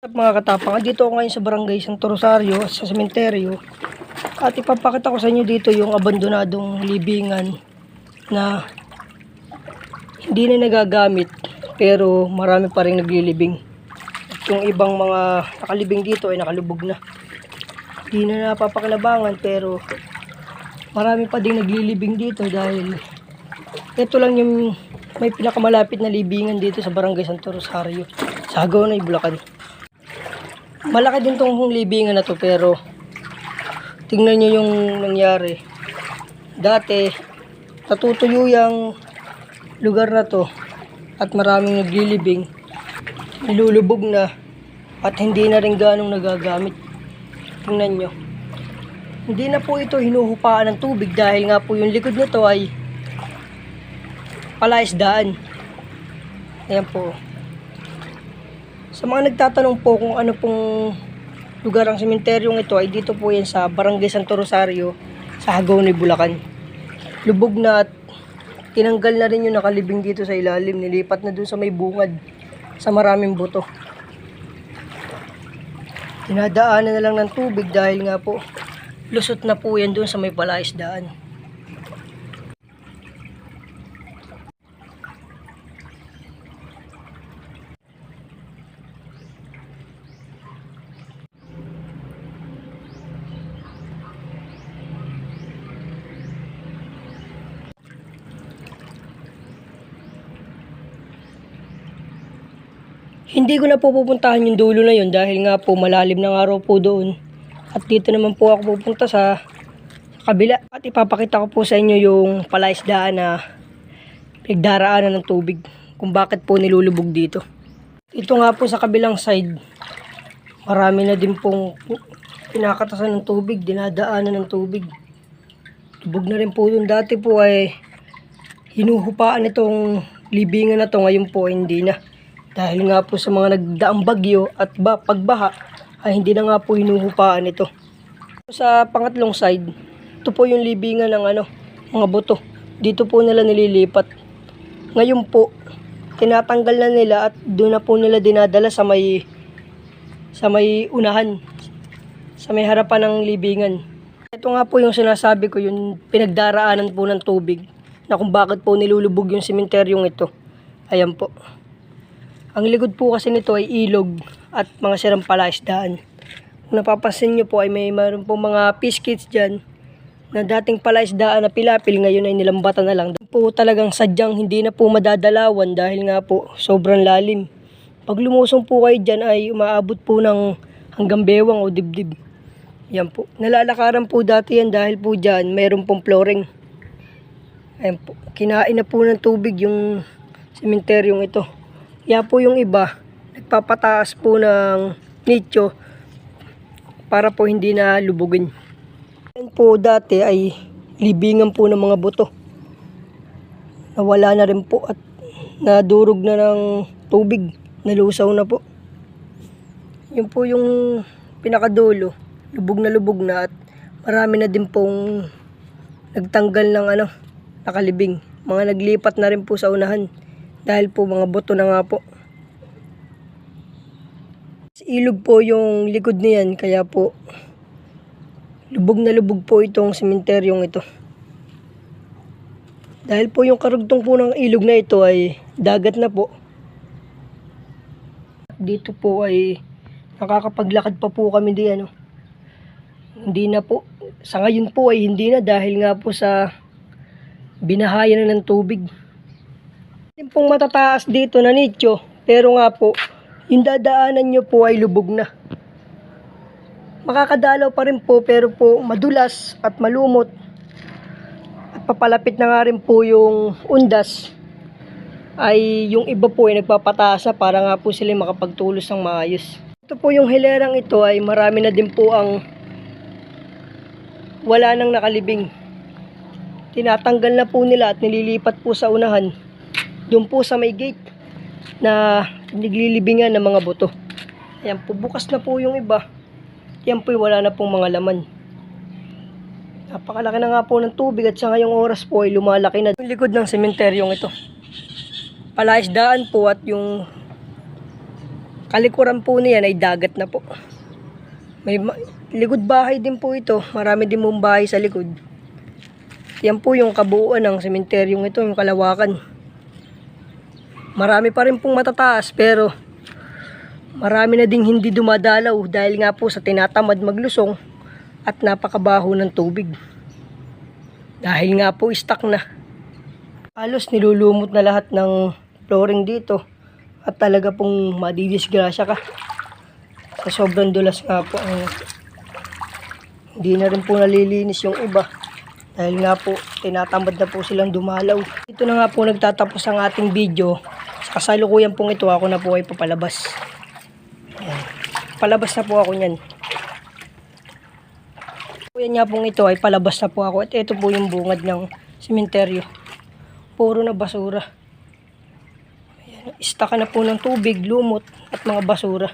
Mga katapang, dito ako ngayon sa barangay Santo Rosario, sa sementeryo. At ipapakita ko sa inyo dito yung abandonadong libingan na hindi na nagagamit pero marami pa rin naglilibing. At yung ibang mga nakalibing dito ay nakalubog na. Hindi na napapakinabangan pero marami pa ding naglilibing dito dahil ito lang yung may pinakamalapit na libingan dito sa barangay Santo Rosario, sa Hagonoy, Bulacan. Malaki din tong libingan na to pero tingnan nyo yung nangyari. Dati natutuyo yung lugar na to at maraming naglilibing, nilulubog na at hindi na rin ganong nagagamit. Tingnan nyo, hindi na po ito hinuhupaan ng tubig dahil nga po yung likod nito ay palaisdaan. Ayan po. Sa mga nagtatanong po kung ano pong lugar ang sementeryong ito, ay dito po yan sa barangay Santo Rosario, sa Hagonoy, Bulacan. Lubog na at tinanggal na rin yung nakalibing dito sa ilalim, nilipat na dun sa may bungad sa maraming buto. Dinadaanan na lang ng tubig dahil nga po lusot na po yan dun sa may palaisdaan. Hindi ko na po pupuntahan yung dulo na yun dahil nga po malalim ng araw po doon. At dito naman po ako pupunta sa kabila. At ipapakita ko po sa inyo yung palaisdaan na pinagdaraanan ng tubig. Kung bakit po nilulubog dito. Ito nga po sa kabilang side. Marami na din pong pinakatasan ng tubig, dinadaanan ng tubig. Lubog na rin po yun. Dati po ay hinuhupaan itong libingan na to, ngayon po hindi na. Dahil nga po sa mga nagdaang bagyo at pagbaha ay hindi na nga po hinuhupaan ito. Sa pangatlong side, ito po yung libingan ng mga buto. Dito po nila nililipat. Ngayon po, tinatanggal na nila at doon na po nila dinadala sa may unahan, sa may harapan ng libingan. Ito nga po yung sinasabi ko, yung pinagdaraanan po ng tubig na kung bakit po nilulubog yung sementeryong ito. Ayan po. Ang likod po kasi nito ay ilog at mga sirang palaisdaan. Kung napapansin nyo po ay mayroon po mga fish kits dyan na dating palaisdaan na pilapil, ngayon ay nilambatan na lang. Po talagang sadyang hindi na po madadalawan dahil nga po sobrang lalim. Pag lumusong po kayo dyan ay umaabot po ng hanggang bewang o dibdib. Yan po. Nalalakaran po dati yan dahil po dyan mayroon pong flooring. Ayan po. Kinain na po ng tubig yung sementeryong ito. Kaya po yung iba, nagpapataas po ng nicho para po hindi na lubugin. Yan po dati ay libingan po ng mga buto. Nawala na rin po at nadurog na ng tubig, nalusaw na po. Yun po yung pinakadulo, lubog na at marami na din pong nagtanggal ng nakalibing. Mga naglipat na rin po sa unahan. Dahil po mga buto na nga po. Ilog po yung likod niyan, kaya po lubog na lubog po itong sementeryong ito. Dahil po yung karugtong po ng ilog na ito ay dagat na po. Dito po ay nakakapaglakad pa po kami di Hindi na po. Sa ngayon po ay hindi na dahil nga po sa binahayan na ng tubig. Yung pong matataas dito na nicho, pero nga po, yung dadaanan nyo po ay lubog na. Makakadalaw pa rin po, pero po madulas at malumot. At papalapit na nga rin po yung undas, ay yung iba po ay nagpapataas na para nga po sila makapagtulos ng maayos. Ito po yung hilerang ito ay marami na din po ang wala nang nakalibing. Tinatanggal na po nila at nililipat po sa unahan. Doon po sa may gate na naglilibingan ng mga buto. Ayan po, bukas na po yung iba. Yan po wala na pong mga laman. Napakalaki na nga po ng tubig at sa ngayong oras po ay lumalaki na yung likod ng sementeryong ito. Palaisdaan po at yung kalikuran po niyan ay dagat na po. May likod bahay din po ito. Marami din mong bahay sa likod. Yan po yung kabuuan ng sementeryong ito, yung kalawakan. Marami pa rin pong matataas pero marami na ding hindi dumadalaw dahil nga po sa tinatamad maglusong at napakabaho ng tubig. Dahil nga po stuck na. Halos nilulumot na lahat ng flooring dito at talaga pong madidisgrasya ka. Sa sobrang dulas nga po hindi na rin po nalilinis yung iba dahil nga po tinatamad na po silang dumalaw. Ito na nga po nagtatapos ang ating video. Sa kasalukuyan pong ito ako na po ay papalabas. Ayan. Palabas na po ako niyan. Yan nga pong ito ay palabas na po ako at ito po yung bungad ng sementeryo. Puro na basura. Ayan. Istaka na po ng tubig, lumot at mga basura.